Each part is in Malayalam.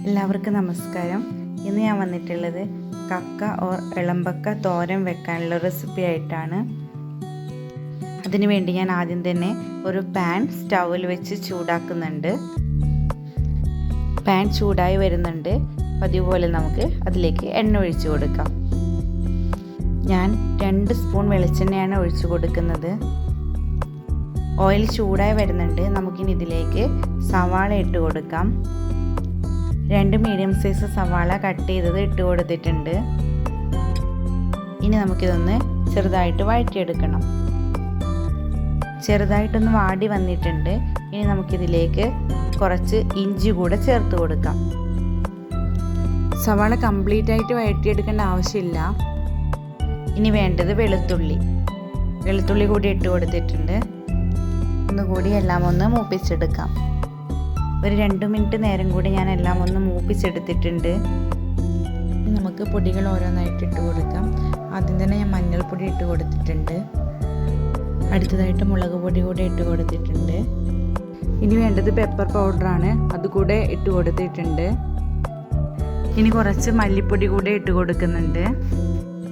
എല്ലാവർക്കും നമസ്കാരം. ഇന്ന് ഞാൻ വന്നിട്ടുള്ളത് കക്ക ഓർ ഇളമ്പക്ക തോരൻ വെക്കാനുള്ള റെസിപ്പി ആയിട്ടാണ്. അതിനുവേണ്ടി ഞാൻ ആദ്യം തന്നെ ഒരു പാൻ സ്റ്റൗവിൽ വെച്ച് ചൂടാക്കുന്നുണ്ട്. പാൻ ചൂടായി വരുന്നുണ്ട്. അതുപോലെ നമുക്ക് അതിലേക്ക് എണ്ണ ഒഴിച്ചു കൊടുക്കാം. ഞാൻ 2 സ്പൂൺ വെളിച്ചെണ്ണയാണ് ഒഴിച്ചു കൊടുക്കുന്നത്. ഓയിൽ ചൂടായി വരുന്നുണ്ട്. നമുക്കിനി ഇതിലേക്ക് സവാള ഇട്ട് കൊടുക്കാം. 2 മീഡിയം സൈസ് സവാള കട്ട് ചെയ്തത് ഇട്ട് കൊടുത്തിട്ടുണ്ട്. ഇനി നമുക്കിതൊന്ന് ചെറുതായിട്ട് വഴറ്റിയെടുക്കണം. ചെറുതായിട്ടൊന്ന് വാടി വന്നിട്ടുണ്ട്. ഇനി നമുക്കിതിലേക്ക് കുറച്ച് ഇഞ്ചി കൂടെ ചേർത്ത് കൊടുക്കാം. സവാള കംപ്ലീറ്റ് ആയിട്ട് വഴറ്റിയെടുക്കേണ്ട ആവശ്യമില്ല. ഇനി വേണ്ടത് വെളുത്തുള്ളി കൂടി ഇട്ട് കൊടുത്തിട്ടുണ്ട്. ഒന്നുകൂടി എല്ലാം ഒന്ന് മൂപ്പിച്ചെടുക്കാം. ഒരു 2 മിനിറ്റ് നേരം കൂടി ഞാൻ എല്ലാം ഒന്ന് മൂപ്പിച്ചെടുത്തിട്ടുണ്ട്. നമുക്ക് പൊടികൾ ഓരോന്നായിട്ട് ഇട്ട് കൊടുക്കാം. ആദ്യം തന്നെ ഞാൻ മഞ്ഞൾപ്പൊടി ഇട്ട് കൊടുത്തിട്ടുണ്ട്. അടുത്തതായിട്ട് മുളക് പൊടി കൂടെ ഇട്ട് കൊടുത്തിട്ടുണ്ട്. ഇനി വേണ്ടത് പെപ്പർ പൗഡറാണ്. അതുകൂടെ ഇട്ട് കൊടുത്തിട്ടുണ്ട്. ഇനി കുറച്ച് മല്ലിപ്പൊടി കൂടെ ഇട്ട് കൊടുക്കുന്നുണ്ട്.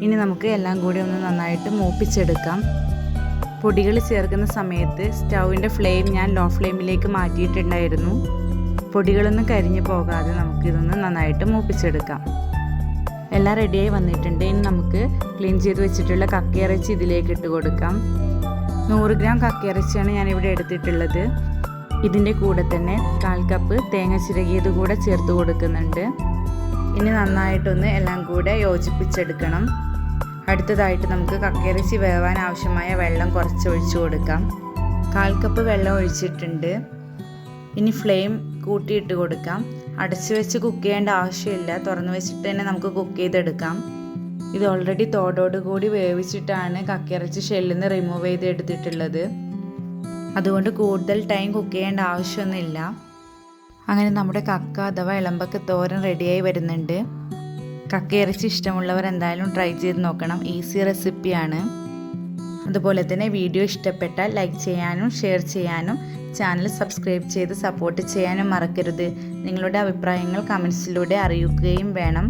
ഇനി നമുക്ക് എല്ലാം കൂടി ഒന്ന് നന്നായിട്ട് മൂപ്പിച്ചെടുക്കാം. പൊടികൾ ചേർക്കുന്ന സമയത്ത് സ്റ്റൗവിൻ്റെ ഫ്ലെയിം ഞാൻ ലോ ഫ്ലെയിമിലേക്ക് മാറ്റിയിട്ടുണ്ടായിരുന്നു. പൊടികളൊന്നും കരിഞ്ഞു പോകാതെ നമുക്കിതൊന്ന് നന്നായിട്ട് മൂപ്പിച്ചെടുക്കാം. എല്ലാം റെഡിയായി വന്നിട്ടുണ്ട്. ഇനി നമുക്ക് ക്ലീൻ ചെയ്ത് വെച്ചിട്ടുള്ള കക്കയിറച്ചി ഇതിലേക്ക് ഇട്ട് കൊടുക്കാം. 100 ഗ്രാം കക്കയിറച്ചിയാണ് ഞാനിവിടെ എടുത്തിട്ടുള്ളത്. ഇതിൻ്റെ കൂടെ തന്നെ 1/4 കപ്പ് തേങ്ങ ചിരകിയത് കൂടെ ചേർത്ത് കൊടുക്കുന്നുണ്ട്. ഇനി നന്നായിട്ടൊന്ന് എല്ലാം കൂടെ യോജിപ്പിച്ചെടുക്കണം. അടുത്തതായിട്ട് നമുക്ക് കക്കയിറച്ചി വേവാൻ ആവശ്യമായ വെള്ളം കുറച്ച് ഒഴിച്ചു കൊടുക്കാം. 1/4 കപ്പ് വെള്ളം ഒഴിച്ചിട്ടുണ്ട്. ഇനി ഫ്ലെയിം കൂട്ടിയിട്ട് കൊടുക്കാം. അടച്ചു വെച്ച് കുക്ക് ചെയ്യേണ്ട ആവശ്യമില്ല. തുറന്നു വെച്ചിട്ട് തന്നെ നമുക്ക് കുക്ക് ചെയ്തെടുക്കാം. ഇത് ഓൾറെഡി തോടോടുകൂടി വേവിച്ചിട്ടാണ് കക്കയിറച്ചി ഷെല്ലിൽ നിന്ന് റിമൂവ് ചെയ്ത് എടുത്തിട്ടുള്ളത്. അതുകൊണ്ട് കൂടുതൽ ടൈം കുക്ക് ചെയ്യേണ്ട ആവശ്യമൊന്നുമില്ല. അങ്ങനെ നമ്മുടെ കക്ക അഥവാ ഇളമ്പക്ക തോരൻ റെഡിയായി വരുന്നുണ്ട്. കക്കയിറച്ചി ഇഷ്ടമുള്ളവർ എന്തായാലും ട്രൈ ചെയ്ത് നോക്കണം. ഈസി റെസിപ്പിയാണ്. അതുപോലെ തന്നെ വീഡിയോ ഇഷ്ടപ്പെട്ടാൽ ലൈക്ക് ചെയ്യാനും ഷെയർ ചെയ്യാനും ചാനൽ സബ്സ്ക്രൈബ് ചെയ്ത് സപ്പോർട്ട് ചെയ്യാനും മറക്കരുത്. നിങ്ങളുടെ അഭിപ്രായങ്ങൾ കമൻസിലൂടെ അറിയിക്കുകയും വേണം.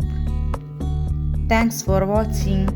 Thanks for watching.